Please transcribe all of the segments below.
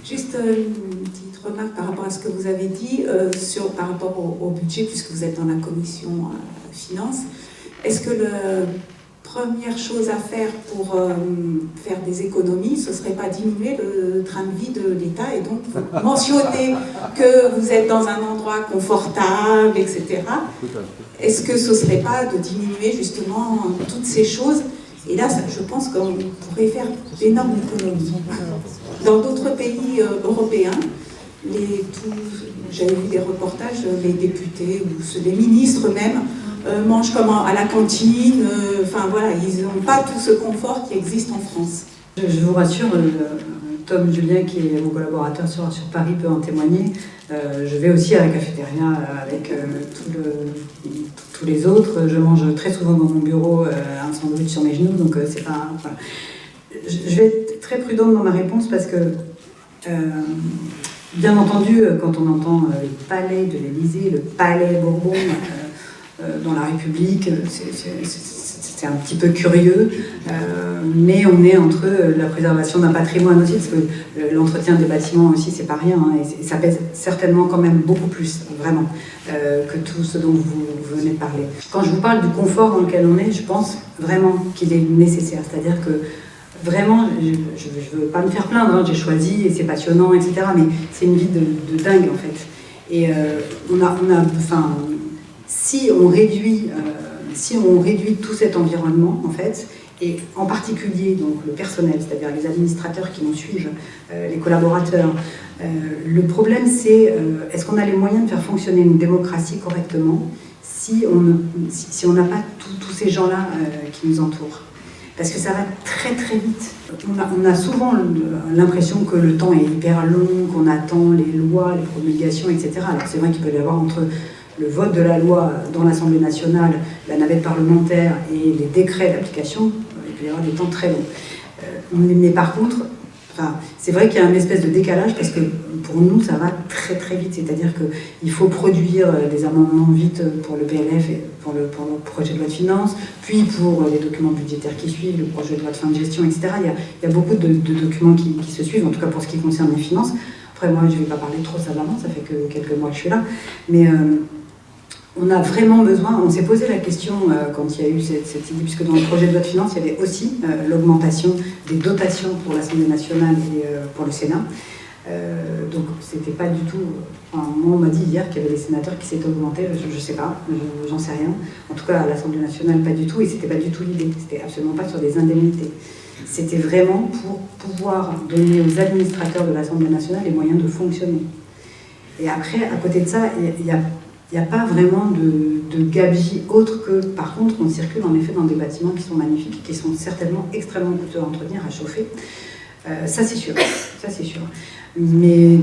Juste une petite remarque par rapport à ce que vous avez dit par rapport au budget, puisque vous êtes dans la commission finance. Est-ce que la première chose à faire pour faire des économies, ce ne serait pas diminuer le train de vie de l'État et donc mentionner que vous êtes dans un endroit confortable, etc. Est-ce que ce ne serait pas de diminuer justement toutes ces choses? Et là, je pense qu'on pourrait faire d'énormes économies. Dans d'autres pays européens, j'avais vu des reportages, les députés ou les ministres même mangent à la cantine. Enfin voilà, ils n'ont pas tout ce confort qui existe en France. Je vous rassure, Tom Julien, qui est mon collaborateur sur Paris, peut en témoigner. Je vais aussi à la cafétéria avec tous les autres. Je mange très souvent dans mon bureau un sandwich sur mes genoux, donc c'est pas... Enfin, je vais être très prudente dans ma réponse parce que, bien entendu, quand on entend le palais de l'Élysée, le palais Bourbon dans la République, c'est un petit peu curieux, mais on est entre la préservation d'un patrimoine aussi, parce que l'entretien des bâtiments aussi, c'est pas rien, hein, et ça pèse certainement quand même beaucoup plus, vraiment, que tout ce dont vous venez de parler. Quand je vous parle du confort dans lequel on est, je pense vraiment qu'il est nécessaire, c'est-à-dire que vraiment, je ne veux pas me faire plaindre, hein, j'ai choisi et c'est passionnant, etc., mais c'est une vie de dingue en fait. Et si on réduit tout cet environnement, en fait, et en particulier donc, le personnel, c'est-à-dire les administrateurs qui nous suivent, les collaborateurs, le problème c'est est-ce qu'on a les moyens de faire fonctionner une démocratie correctement si on n'a pas tous ces gens-là qui nous entourent. Parce que ça va très très vite. On a souvent l'impression que le temps est hyper long, qu'on attend les lois, les promulgations, etc. Alors c'est vrai qu'il peut y avoir entre le vote de la loi dans l'Assemblée nationale, la navette parlementaire et les décrets d'application, il peut y avoir des temps très longs. Mais par contre, c'est vrai qu'il y a une espèce de décalage parce que pour nous, ça va très très vite. C'est-à-dire qu'il faut produire des amendements vite pour le PLF et pour le projet de loi de finances, puis pour les documents budgétaires qui suivent, le projet de loi de fin de gestion, etc. Il y a beaucoup de documents qui se suivent, en tout cas pour ce qui concerne les finances. Après, moi, je ne vais pas parler trop savamment, ça fait que quelques mois que je suis là. Mais on a vraiment besoin, on s'est posé la question quand il y a eu cette idée, puisque dans le projet de loi de finances, il y avait aussi l'augmentation des dotations pour l'Assemblée nationale et pour le Sénat. Donc c'était pas du tout... moi on m'a dit hier qu'il y avait des sénateurs qui s'étaient augmentés, je sais pas, j'en sais rien. En tout cas à l'Assemblée nationale pas du tout, et c'était pas du tout l'idée, c'était absolument pas sur des indemnités. C'était vraiment pour pouvoir donner aux administrateurs de l'Assemblée nationale les moyens de fonctionner. Et après, à côté de ça, il n'y a pas vraiment de gabegie autre que, par contre, on circule en effet dans des bâtiments qui sont magnifiques, qui sont certainement extrêmement coûteux à entretenir, à chauffer. Ça c'est sûr, ça c'est sûr. Mais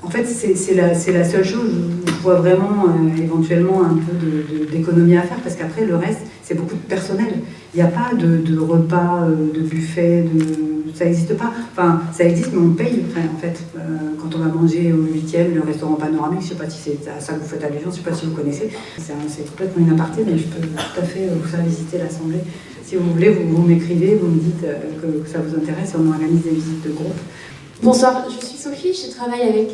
en fait, c'est la seule chose où je vois vraiment éventuellement un peu d'économie à faire, parce qu'après, le reste, c'est beaucoup de personnel. Il n'y a pas de repas, de buffet, ça n'existe pas. Enfin, ça existe, mais on paye, en fait. Quand on va manger au 8e, le restaurant panoramique, je ne sais pas si c'est à ça que vous faites allusion, je ne sais pas si vous connaissez. C'est complètement une aparté, mais je peux tout à fait vous faire visiter l'Assemblée. Si vous voulez, vous m'écrivez, vous me dites que ça vous intéresse, et on organise des visites de groupe. Bonsoir, je suis Sophie, je travaille avec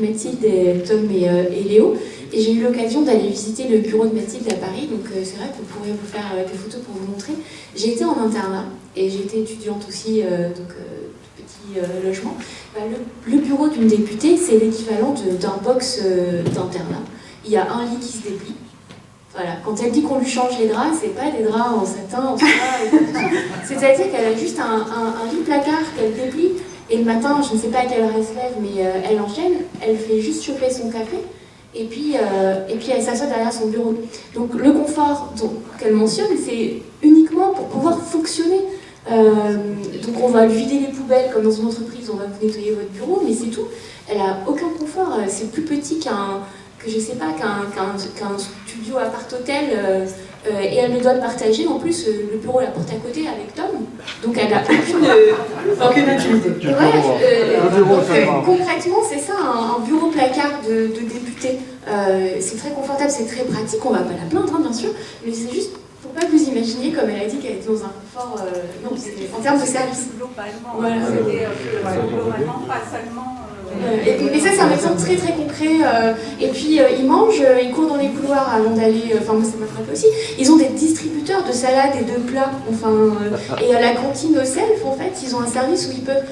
Mathilde, et Tom et Léo, et j'ai eu l'occasion d'aller visiter le bureau de Mathilde à Paris, donc c'est vrai que vous pourrez vous faire des photos pour vous montrer. J'ai été en internat, et j'ai été étudiante aussi, de petit logement. Le bureau d'une députée, c'est l'équivalent d'un box d'internat. Il y a un lit qui se déplie. Voilà. Quand elle dit qu'on lui change les draps, c'est pas des draps en satin, en soie, c'est-à-dire qu'elle a juste un lit placard qu'elle déplie. Et le matin, je ne sais pas à quelle heure elle se lève, mais elle enchaîne, elle fait juste chauffer son café, et puis elle s'assoit derrière son bureau. Donc le confort qu'elle mentionne, c'est uniquement pour pouvoir fonctionner. Donc on va lui vider les poubelles, comme dans une entreprise, on va vous nettoyer votre bureau, mais c'est tout. Elle n'a aucun confort, c'est plus petit qu'un studio appart-hôtel, et elle ne doit partager en plus le bureau la porte à côté avec Tom, donc elle n'a aucune utilité. Concrètement, c'est ça, un bureau placard de député. C'est très confortable, c'est très pratique, on ne va pas la plaindre, hein, bien sûr, mais c'est juste Faut pas que vous imaginiez, comme elle a dit, qu'elle était dans un confort. Non, c'était en termes de service. Globalement, Voilà. globalement, pas seulement. Mais ça, c'est un exemple très très concret. Et puis, ils mangent, ils courent dans les couloirs avant d'aller. Enfin, moi, ça m'a frappé aussi. Ils ont des distributeurs de salades et de plats. Enfin, et à la cantine au self, en fait, ils ont un service où ils peuvent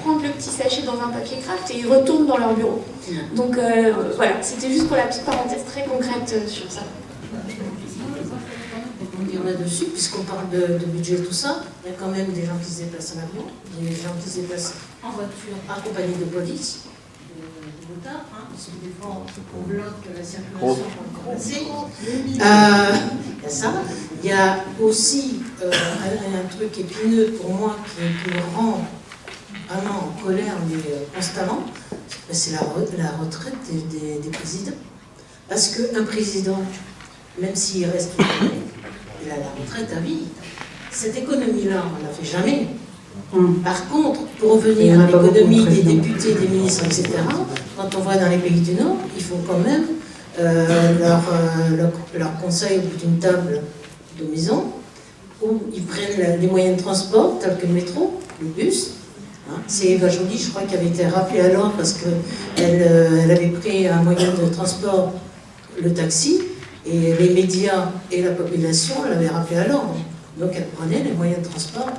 prendre le petit sachet dans un papier craft et ils retournent dans leur bureau. Donc, voilà, c'était juste pour la petite parenthèse très concrète sur ça. Il y en a dessus, puisqu'on parle de budget et tout ça, il y a quand même des gens qui se déplacent en avion, des gens qui se déplacent en voiture accompagnés de police, de motards, parce que des fois on bloque la circulation pour le passer. Il y a ça. Il y a aussi un truc épineux pour moi qui me rend vraiment en colère, mais constamment, c'est la retraite des présidents. Parce qu'un président, même s'il reste une année, il a la retraite à vie. Cette économie-là, on ne la fait jamais. Par contre, pour revenir à l'économie des députés, des ministres, etc., quand on va dans les pays du Nord, ils font quand même leur conseil au bout d'une table de maison, où ils prennent les moyens de transport, tels que le métro, le bus. C'est Eva Joly, je crois, qui avait été rappelée à l'ordre parce qu'elle avait pris un moyen de transport, le taxi, et les médias et la population l'avaient rappelé à l'ordre. Donc elle prenait les moyens de transport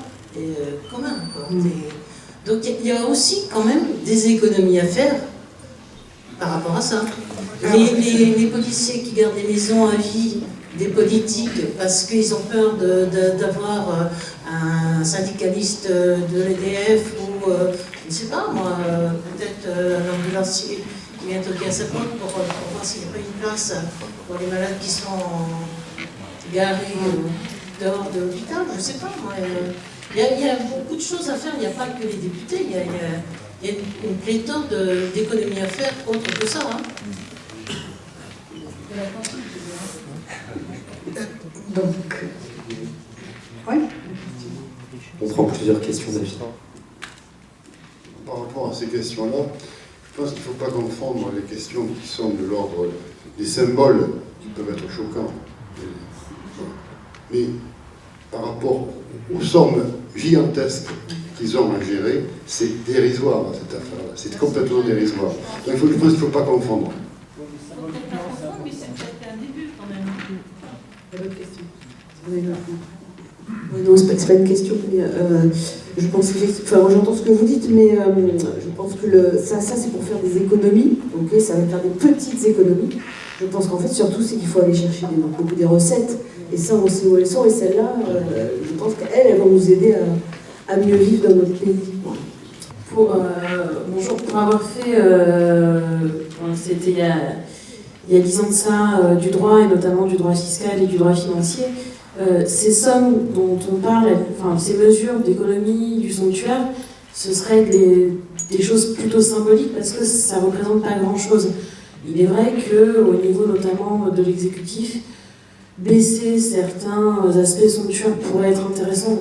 communs. Donc il y a aussi quand même des économies à faire par rapport à ça. Les policiers qui gardent des maisons à vie, des politiques, parce qu'ils ont peur d'avoir un syndicaliste de l'EDF ou, je ne sais pas moi, peut-être un ambulancier qui vient toquer à sa porte pour voir s'il n'y a pas une place pour les malades qui sont garés dehors de l'hôpital, je ne sais pas moi. Il y a beaucoup de choses à faire, il n'y a pas que les députés, il y a une pléthore d'économies à faire autre que ça. Donc, oui. On prend plusieurs questions, David. Par rapport à ces questions-là, je pense qu'il ne faut pas confondre les questions qui sont de l'ordre des symboles qui peuvent être choquants. Mais par rapport aux sommes gigantesques qu'ils ont à gérer, c'est dérisoire cette affaire-là. C'est complètement dérisoire. Donc je pense qu'il ne faut pas confondre. Mais c'est peut-être un début quand même. Il y a d'autres questions. Vous avez une autre? Oui, non, c'est pas une question, mais je pense que, enfin, moi j'entends ce que vous dites, mais je pense que ça c'est pour faire des économies, ok, ça va faire des petites économies. Je pense qu'en fait, surtout, c'est qu'il faut aller chercher beaucoup des recettes, et ça, on sait où elles sont, et celles-là, je pense qu'elles vont nous aider à mieux vivre dans notre pays. Bonjour, pour avoir fait, c'était il y a 10 ans de ça, du droit, et notamment du droit fiscal et du droit financier, ces sommes dont on parle, enfin ces mesures d'économie du sanctuaire, ce seraient des choses plutôt symboliques parce que ça ne représente pas grand-chose. Il est vrai qu'au niveau notamment de l'exécutif, baisser certains aspects sanctuaires pourrait être intéressant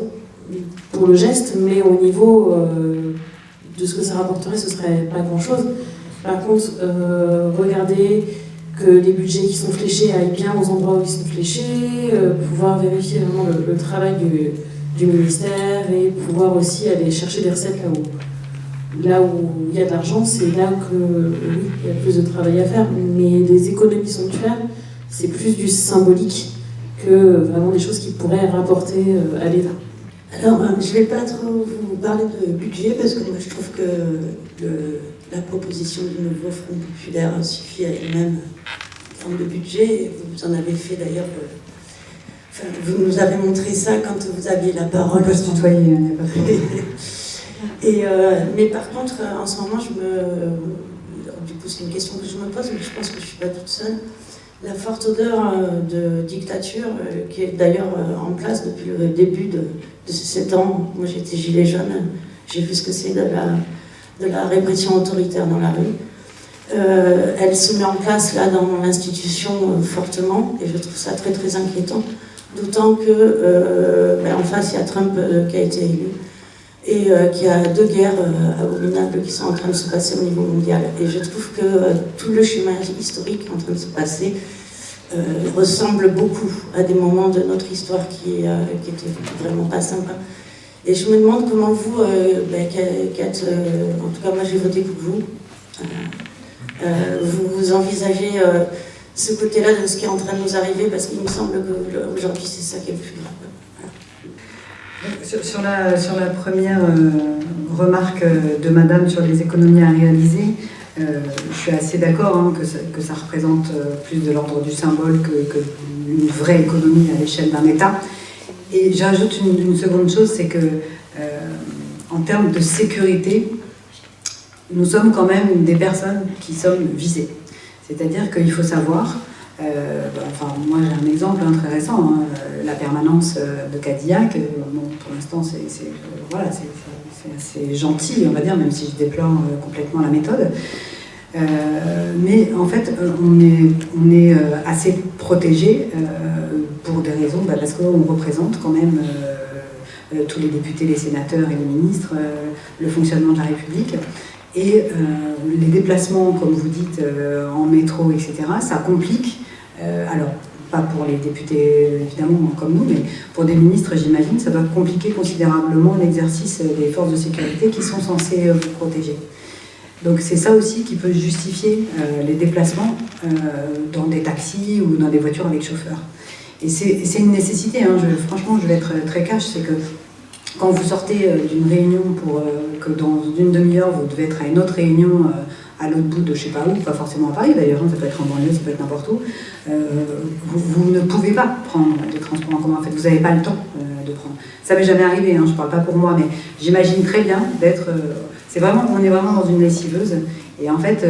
pour le geste, mais au niveau de ce que ça rapporterait, ce serait pas grand-chose. Par contre, regardez que les budgets qui sont fléchés aillent bien aux endroits où ils sont fléchés, pouvoir vérifier vraiment le travail du ministère et pouvoir aussi aller chercher des recettes là où il y a de l'argent, c'est là que oui, il y a plus de travail à faire. Mais les économies sanctuaires, c'est plus du symbolique que vraiment des choses qui pourraient rapporter à l'État. Alors, je ne vais pas trop vous parler de budget parce que moi je trouve que la proposition du nouveau Front populaire suffit à elle-même en termes de budget. Vous en avez fait d'ailleurs. Enfin, vous nous avez montré ça quand vous aviez la parole. On peut se tutoyer, il n'y a pas de problème. Mais par contre, en ce moment, du coup, c'est une question que je me pose, mais je pense que je ne suis pas toute seule. La forte odeur de dictature, qui est d'ailleurs en place depuis le début de ces 7 ans. Moi, j'étais gilet jaune, j'ai vu ce que c'est de la répression autoritaire dans la rue. Elle se met en place là dans l'institution fortement, et je trouve ça très très inquiétant. D'autant que en face, il y a Trump qui a été élu. Et qu'il y a 2 guerres abominables qui sont en train de se passer au niveau mondial. Et je trouve que tout le schéma historique est en train de se passer. ressemblent beaucoup à des moments de notre histoire qui étaient vraiment pas sympas. Et je me demande comment vous, Kat, en tout cas moi j'ai voté pour vous, vous envisagez ce côté-là de ce qui est en train de nous arriver, parce qu'il me semble qu'aujourd'hui c'est ça qui est le plus grave. Sur la première remarque de Madame sur les économies à réaliser, je suis assez d'accord hein, que ça représente plus de l'ordre du symbole qu'une vraie économie à l'échelle d'un État. Et j'ajoute une seconde chose, c'est que en termes de sécurité, nous sommes quand même des personnes qui sommes visées. C'est-à-dire qu'il faut savoir, moi j'ai un exemple très récent, hein, la permanence de Cadillac, pour l'instant c'est assez gentil, on va dire, même si je déplore complètement la méthode. Mais en fait, on est assez protégé pour des raisons, parce qu'on représente quand même tous les députés, les sénateurs et les ministres, le fonctionnement de la République. Et les déplacements, comme vous dites, en métro, etc., ça complique. Alors, pas pour les députés, évidemment, comme nous, mais pour des ministres, j'imagine, ça doit compliquer considérablement l'exercice des forces de sécurité qui sont censées vous protéger. Donc c'est ça aussi qui peut justifier les déplacements dans des taxis ou dans des voitures avec chauffeur. Et c'est une nécessité, hein. Franchement, je vais être très cash, c'est que quand vous sortez d'une réunion que dans une demi-heure, vous devez être à une autre réunion à l'autre bout de je sais pas où, pas forcément à Paris d'ailleurs, ça peut être en banlieue, ça peut être n'importe où, vous ne pouvez pas prendre des transports en commun, en fait, vous n'avez pas le temps de prendre. Ça m'est jamais arrivé, hein, je ne parle pas pour moi, mais j'imagine très bien d'être... on est vraiment dans une lessiveuse, et en fait,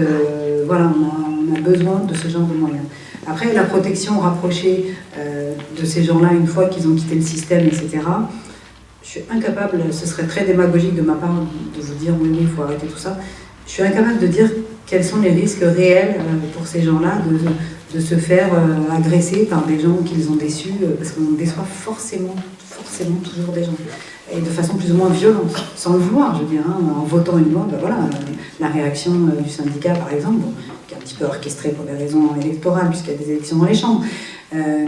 voilà, on a besoin de ce genre de moyens. Après, la protection rapprochée de ces gens-là, une fois qu'ils ont quitté le système, etc., je suis incapable, ce serait très démagogique de ma part de vous dire oui, il faut arrêter tout ça. Je suis incapable de dire quels sont les risques réels pour ces gens-là de se faire agresser par des gens qu'ils ont déçus, parce qu'on déçoit forcément toujours des gens, et de façon plus ou moins violente, sans le vouloir, je veux dire, hein, en votant une loi, voilà, la réaction du syndicat, par exemple, qui est un petit peu orchestrée pour des raisons électorales, puisqu'il y a des élections dans les chambres.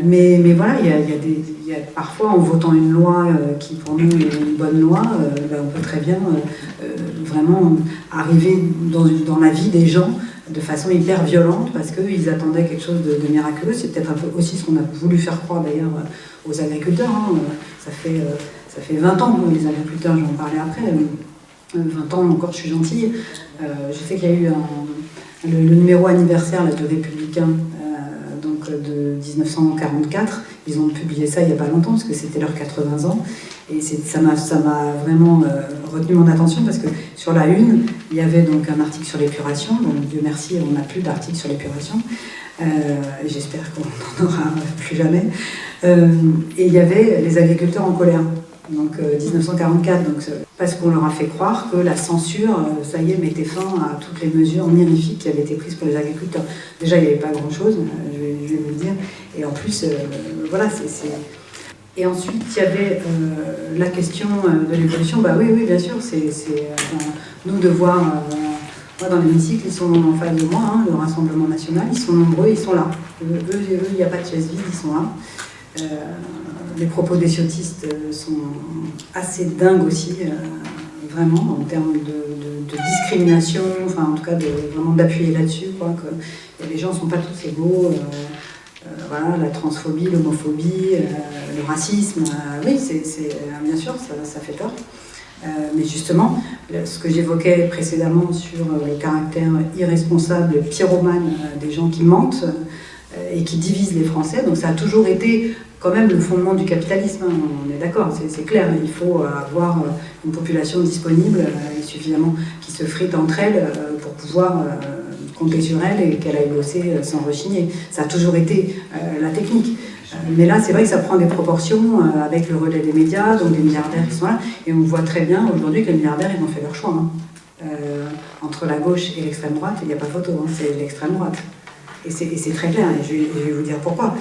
Mais voilà, il y a parfois, en votant une loi qui pour nous est une bonne loi, on peut très bien vraiment arriver dans la vie des gens de façon hyper violente parce qu'ils attendaient quelque chose de miraculeux. C'est peut-être un peu aussi ce qu'on a voulu faire croire d'ailleurs aux agriculteurs. Hein. Ça fait 20 ans, les agriculteurs, je vais en parler après. 20 ans encore, je suis gentille. Je sais qu'il y a eu le numéro anniversaire là, de Républicains de 1944. Ils ont publié ça il n'y a pas longtemps parce que c'était leurs 80 ans. Et ça m'a vraiment retenu mon attention parce que sur la une, il y avait donc un article sur l'épuration. Donc Dieu merci, on n'a plus d'article sur l'épuration. J'espère qu'on n'en aura plus jamais. Et il y avait les agriculteurs en colère. Donc 1944, donc, parce qu'on leur a fait croire que la censure, ça y est, mettait fin à toutes les mesures mirifiques qui avaient été prises pour les agriculteurs. Déjà, il n'y avait pas grand-chose, je vais vous le dire. Et en plus, voilà, Et ensuite, il y avait la question de l'évolution. Bah oui, bien sûr, c'est nous de voir... moi, dans l'hémicycle, ils sont en face de moi, hein, le Rassemblement national, ils sont nombreux, ils sont là. Eux, il n'y a pas de chaise vide, ils sont là. Les propos des ciotistes sont assez dingues aussi, vraiment, en termes de discrimination, enfin en tout cas vraiment d'appuyer là-dessus, quoi, que les gens ne sont pas tous égaux, voilà, la transphobie, l'homophobie, le racisme, oui, bien sûr, ça fait peur. Mais justement, ce que j'évoquais précédemment sur le caractère irresponsable, pyromane des gens qui mentent et qui divisent les Français, donc ça a toujours été quand même le fondement du capitalisme, hein, on est d'accord, c'est clair, il faut avoir une population disponible et suffisamment qui se frite entre elles pour pouvoir compter sur elle et qu'elle aille bosser sans rechigner. Ça a toujours été la technique. Mais là, c'est vrai que ça prend des proportions avec le relais des médias, donc des milliardaires qui sont là, et on voit très bien aujourd'hui que les milliardaires, ils ont fait leur choix. Hein. Entre la gauche et l'extrême droite, il n'y a pas photo, hein, c'est l'extrême droite. Et c'est très clair, et je vais vous dire pourquoi.